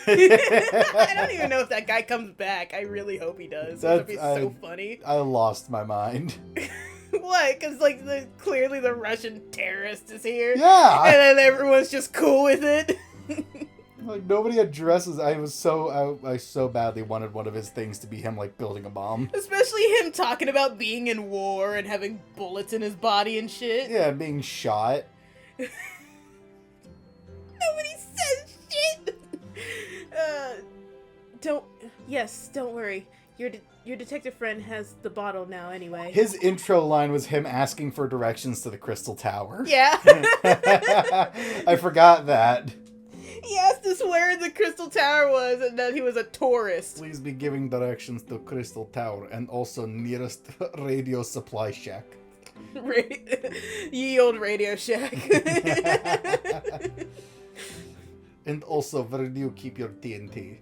I don't even know if that guy comes back. I really hope he does. That'd be so funny. I lost my mind. What? Because, like, clearly the Russian terrorist is here. Yeah! And then everyone's just cool with it. Like, nobody addresses. I so badly wanted one of his things to be him, like, building a bomb. Especially him talking about being in war and having bullets in his body and shit. Yeah, being shot. Nobody says shit! Don't worry. Your detective friend has the bottle now anyway. His intro line was him asking for directions to the Crystal Tower. Yeah. I forgot that. He asked us where the Crystal Tower was and that he was a tourist. Please be giving directions to Crystal Tower and also nearest radio supply shack. Ye old Radio Shack. And also, where do you keep your TNT?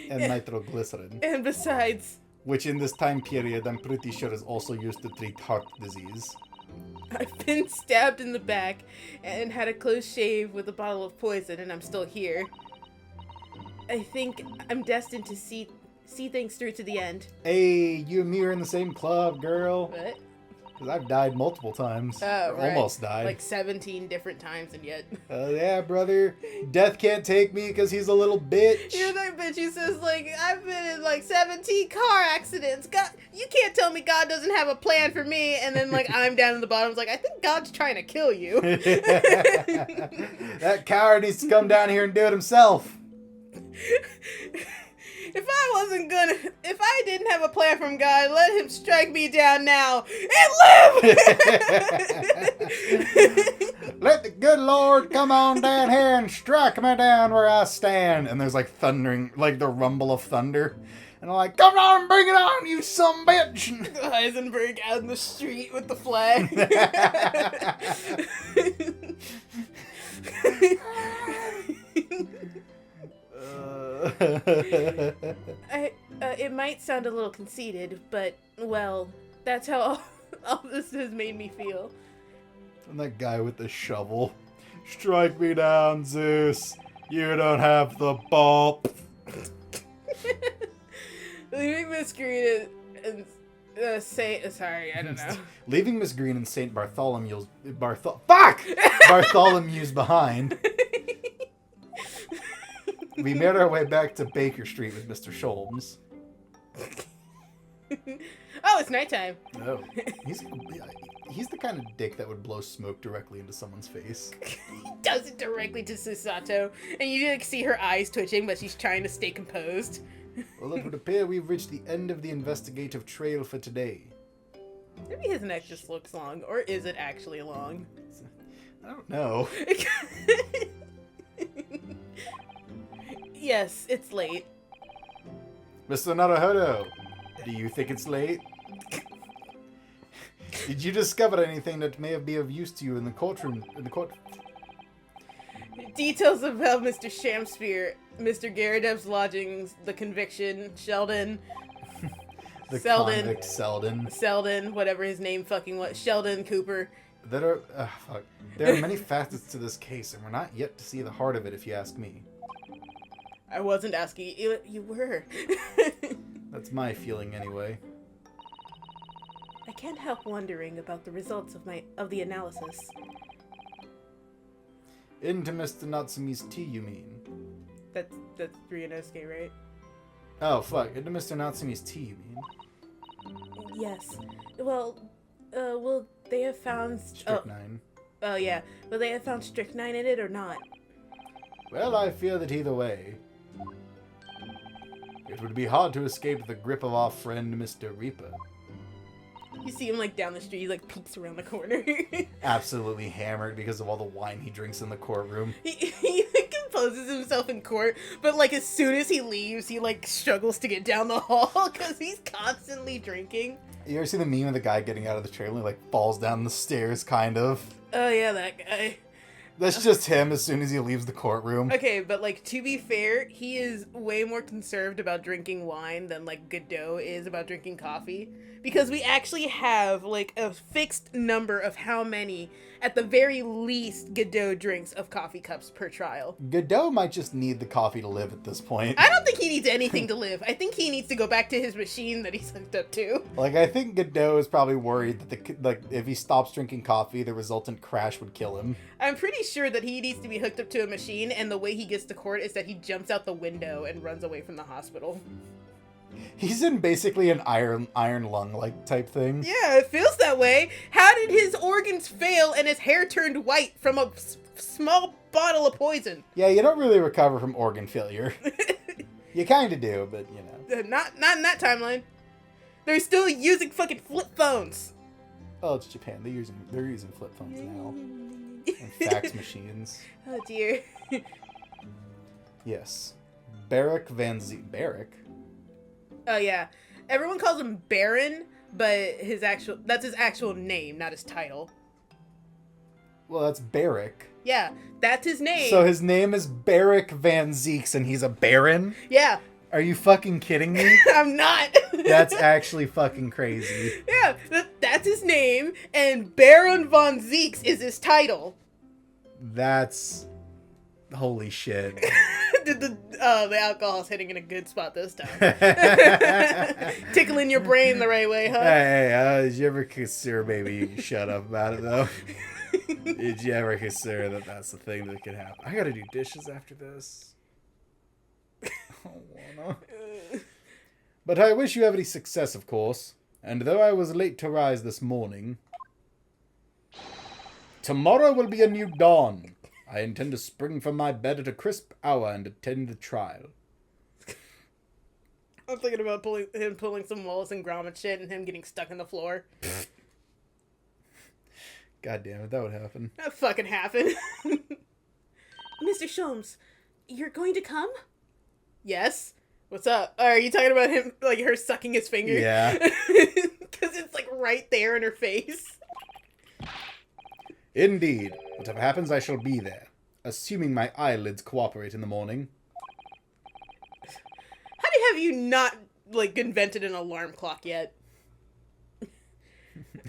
And nitroglycerin. And besides, Which in this time period, I'm pretty sure is also used to treat heart disease. I've been stabbed in the back and had a close shave with a bottle of poison, and I'm still here. I think I'm destined to see things through to the end. Hey, you and me are in the same club, girl. What? Because I've died multiple times. Oh, right. Almost died. Like 17 different times, and yet. Yeah, brother. Death can't take me because he's a little bitch. You're that bitch who says, like, I've been in, like, 17 car accidents. God, you can't tell me God doesn't have a plan for me. And then, like, I'm down in the bottom. It's like, I think God's trying to kill you. That coward needs to come down here and do it himself. If I wasn't gonna. If I didn't have a plan from God, let him strike me down now and live! Let the good Lord come on down here and strike me down where I stand. And there's like thundering, like the rumble of thunder. And I'm like, come on, bring it on, you some bitch! Heisenberg out in the street with the flag. It might sound a little conceited, but, well, that's how all this has made me feel. And that guy with the shovel. Strike me down, Zeus. You don't have the ball. Leaving Miss Green and sorry, I don't know. Leaving Miss Green and St. Bartholomew's Bartholomew's behind. We made our way back to Baker Street with Mr. Sholmes. Oh, it's nighttime. Oh, he's the kind of dick that would blow smoke directly into someone's face. He does it directly to Susato, and you like see her eyes twitching, but she's trying to stay composed. Well, it would appear we've reached the end of the investigative trail for today. Maybe his neck just looks long, or is it actually long? I don't know. Yes, it's late. Mr. Naruhodo, do you think it's late? Did you discover anything that may be of use to you in the courtroom? Details about Mr. Shamspear, Mr. Garadev's lodgings, the conviction, Sheldon. The Selden. convict Selden. Selden, whatever his name fucking was. Sheldon Cooper. There are many facets to this case, and we're not yet to see the heart of it, if you ask me. I wasn't asking you. You were. That's my feeling, anyway. I can't help wondering about the results of the analysis. Into Mr. Natsumi's tea, you mean? That's Ryunosuke, right? Oh, fuck. Into Mr. Natsumi's tea, you mean? Yes. Well, will they have found... Strychnine. Oh, yeah. Will they have found strychnine in it or not? Well, I fear that either way. It would be hard to escape the grip of our friend, Mr. Reaper. You see him, like, down the street, he, like, peeks around the corner. Absolutely hammered because of all the wine he drinks in the courtroom. He composes himself in court, but, like, as soon as he leaves, he, like, struggles to get down the hall because he's constantly drinking. You ever see the meme of the guy getting out of the trailer and, like, falls down the stairs, kind of? Oh, yeah, that guy. That's just him as soon as he leaves the courtroom. Okay, but, like, to be fair, he is way more conserved about drinking wine than, like, Godot is about drinking coffee. Because we actually have, like, a fixed number of how many, at the very least, Godot drinks of coffee cups per trial. Godot might just need the coffee to live at this point. I don't think he needs anything to live. I think he needs to go back to his machine that he's hooked up to. Like, I think Godot is probably worried that, if he stops drinking coffee, the resultant crash would kill him. I'm pretty sure that he needs to be hooked up to a machine, and the way he gets to court is that he jumps out the window and runs away from the hospital. He's in basically an iron lung like type thing. Yeah, it feels that way. How did his organs fail and his hair turned white from a small bottle of poison? Yeah, you don't really recover from organ failure. You kind of do, but you know. Not in that timeline. They're still using fucking flip phones. Oh, it's Japan. They're using flip phones now. And fax machines. Oh dear. Yes. Barrick Van Zee. Barrick? Oh yeah. Everyone calls him Baron, but that's his actual name, not his title. Well, that's Barrick. Yeah, that's his name. So his name is Barrick Van Zeeks and he's a baron? Yeah. Are you fucking kidding me? I'm not. That's actually fucking crazy. Yeah, that's his name, and Baron von Zeeks is his title. That's... Holy shit. The alcohol's hitting in a good spot this time. Tickling your brain the right way, huh? Hey, did you ever consider maybe you can shut up about it, though? Did you ever consider that that's the thing that could happen? I gotta do dishes after this. I don't wanna. But I wish you every success, of course. And though I was late to rise this morning, tomorrow will be a new dawn. I intend to spring from my bed at a crisp hour and attend the trial. I'm thinking about pulling some Wallace and Gromit shit and him getting stuck in the floor. God damn it, that would happen. That fucking happened. Mr. Sholmes, you're going to come? Yes. What's up? Are you talking about him, like her sucking his finger? Yeah. Because it's like right there in her face. Indeed. Whatever happens, I shall be there. Assuming my eyelids cooperate in the morning. Have you not, like, invented an alarm clock yet?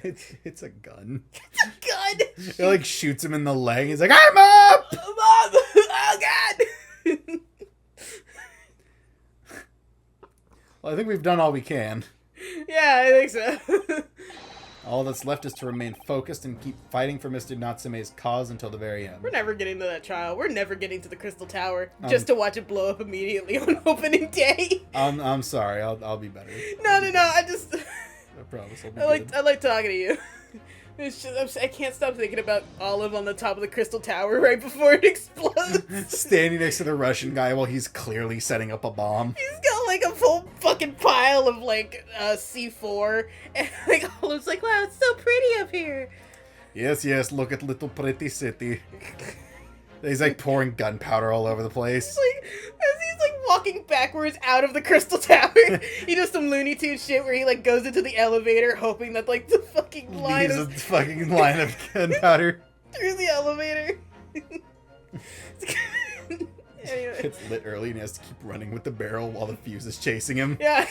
It's a gun. It's a gun! It, like, shoots him in the leg. He's like, I'm up! Mom! Oh, God! Well, I think we've done all we can. Yeah, I think so. All that's left is to remain focused and keep fighting for Mr. Natsume's cause until the very end. We're never getting to that trial. We're never getting to the Crystal Tower just to watch it blow up immediately on opening day. I'm sorry. I'll be better. No. I just... I promise I'll be good. I like talking to you. It's just, I can't stop thinking about Olive on the top of the Crystal Tower right before it explodes. Standing next to the Russian guy while he's clearly setting up a bomb. He's got like a full fucking pile of like C4, and like Olive's like, wow, it's so pretty up here. Yes, look at little pretty city. He's like pouring gunpowder all over the place. Like, as he's like walking backwards out of the Crystal Tower, he does some Looney Tunes shit where he like goes into the elevator hoping that like the fucking line Leaves a fucking line of gunpowder through the elevator. Anyway. It's lit early and he has to keep running with the barrel while the fuse is chasing him. Yeah.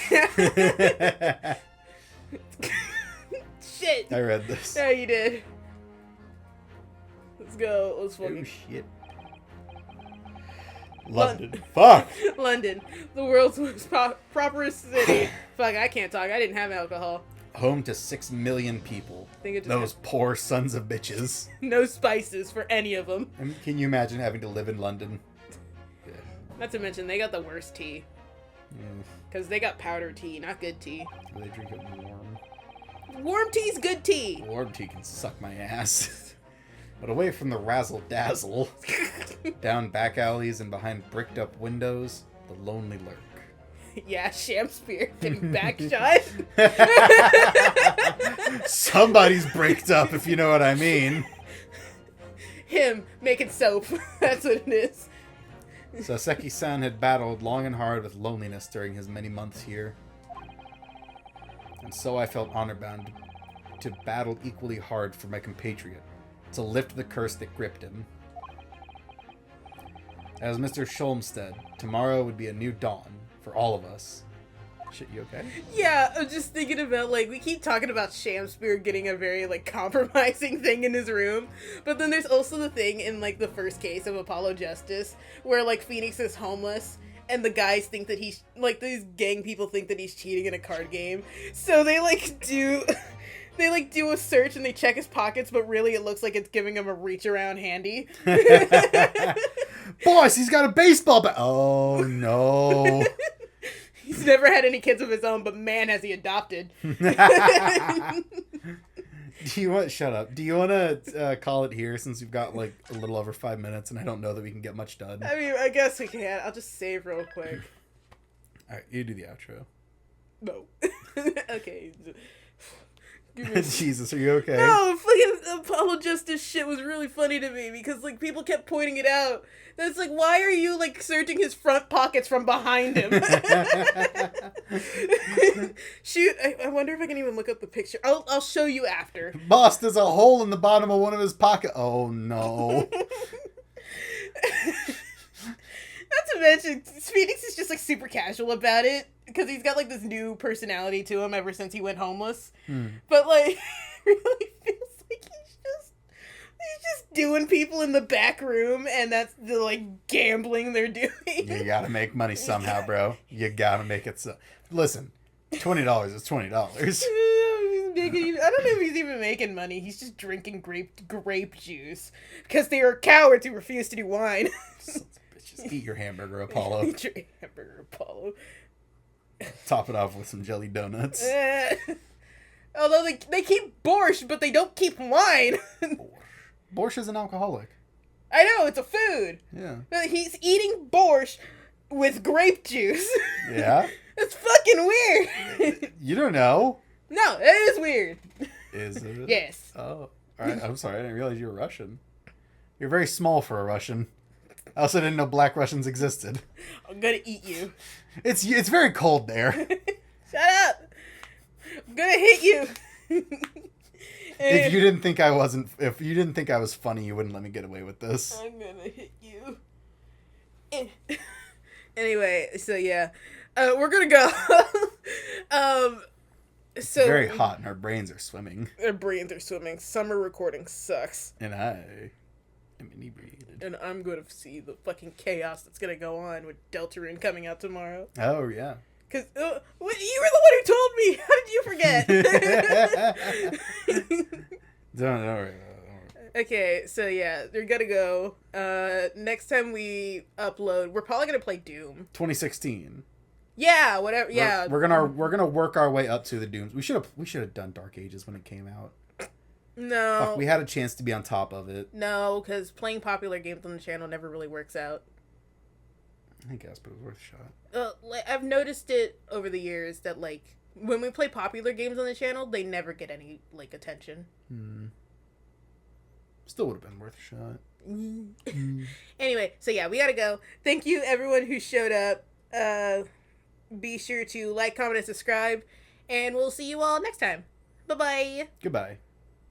Shit. I read this. Yeah, you did. Let's go. Let's Oh fucking... shit. London. Fuck! London. The world's most properest city. Fuck, I can't talk. I didn't have alcohol. Home to 6 million people. I think it just Those poor sons of bitches. no spices for any of them. And can you imagine having to live in London? Yeah. Not to mention, they got the worst tea. Because they got powder tea, not good tea. They drink it warm. Warm tea's good tea. Warm tea can suck my ass. But away from the razzle-dazzle, down back alleys and behind bricked-up windows, the lonely lurk. Yeah, Shamspear getting back shot. Somebody's bricked up, if you know what I mean. Him making soap. That's what it is. Saseki-san had battled long and hard with loneliness during his many months here. And so I felt honor-bound to battle equally hard for my compatriot, to lift the curse that gripped him. As Mr. Sholmstead, tomorrow would be a new dawn for all of us. Shit, you okay? Yeah, I'm just thinking about, like, we keep talking about Shamspear getting a very, like, compromising thing in his room, but then there's also the thing in, like, the first case of Apollo Justice, where, like, Phoenix is homeless, and the guys think that he's, like, these gang people think that he's cheating in a card game, so they, like, do... They, like, do a search and they check his pockets, but really it looks like it's giving him a reach-around handy. Boss, he's got a baseball bat! Oh, no. He's never had any kids of his own, but man, has he adopted. Shut up. Do you want to call it here since we've got, like, a little over 5 minutes and I don't know that we can get much done? I mean, I guess we can. I'll just save real quick. Alright, you do the outro. No. Okay. Jesus, are you okay? No, fucking Apollo Justice shit was really funny to me because, like, people kept pointing it out. That's like, why are you, like, searching his front pockets from behind him? Shoot, I wonder if I can even look up the picture. I'll show you after. Boss, there's a hole in the bottom of one of his pockets. Oh, no. Not to mention, Phoenix is just, like, super casual about it, because he's got, like, this new personality to him ever since he went homeless. But, like, it really feels like he's just doing people in the back room, and that's the, like, gambling they're doing. You gotta make money somehow, bro. You gotta make it so. Listen, $20 is $20. I don't know if he's even making money. He's just drinking grape juice, because they are cowards who refuse to do wine. Sons of bitches. Eat your hamburger, Apollo. Eat your hamburger, Apollo. Top it off with some jelly donuts. Although they keep borscht, but they don't keep wine. Borscht is an alcoholic. I know, it's a food. Yeah. But he's eating borscht with grape juice. Yeah? It's fucking fucking weird. You don't know. No, it is weird. Is it? Yes. Oh, all right. I'm sorry. I didn't realize you were Russian. You're very small for a Russian. I also didn't know Black Russians existed. I'm gonna eat you. It's very cold there. Shut up. I'm gonna hit you. If you didn't think I was funny, you wouldn't let me get away with this. I'm gonna hit you. Anyway, so yeah, we're gonna go. So Very hot, and our brains are swimming. Our brains are swimming. Summer recording sucks. And I am inebriated. And I'm going to see the fucking chaos that's going to go on with Deltarune coming out tomorrow. Oh, yeah. Because you were the one who told me. How did you forget? Don't worry. Okay, so yeah, they're going to go. Next time we upload, we're probably going to play Doom. 2016. Yeah, whatever. Yeah. We're gonna work our way up to the Dooms. We should have done Dark Ages when it came out. No. Fuck, we had a chance to be on top of it. No, because playing popular games on the channel never really works out. I guess, but it was worth a shot. I've noticed it over the years that, like, when we play popular games on the channel, they never get any, like, attention. Still would have been worth a shot. Anyway, so yeah, we gotta go. Thank you, everyone who showed up. Be sure to like, comment, and subscribe. And we'll see you all next time. Bye-bye. Goodbye.